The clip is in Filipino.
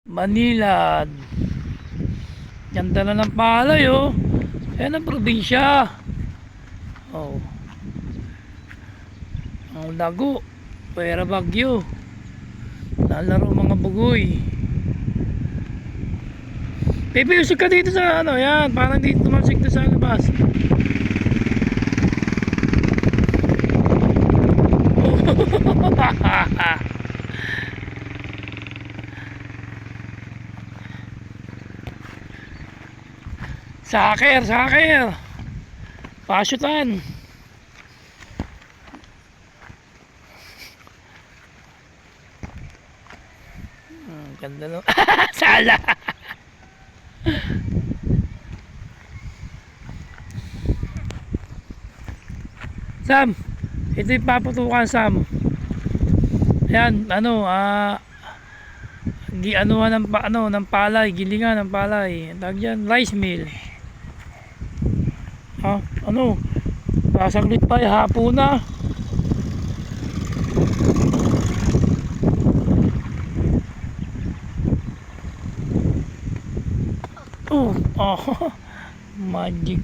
Manila. Ganda na ng palay oh. Ayan ang probinsya. Oh. Ang lago. Pwera Bagyo. Lalaro mga bugoy. Pepe, usig ka dito sa ano, yan. Parang dito tumalsik to sa labas. Saker, saker. Pasyutan. Ganda no. Sala. Sam, ito yung paputukan, Sam. Ayan, ano, anuhan ng palay, gilingan ng palay. Tawag yan, rice mill. Ano, sasaglit pa, hapon na. Oh, magic.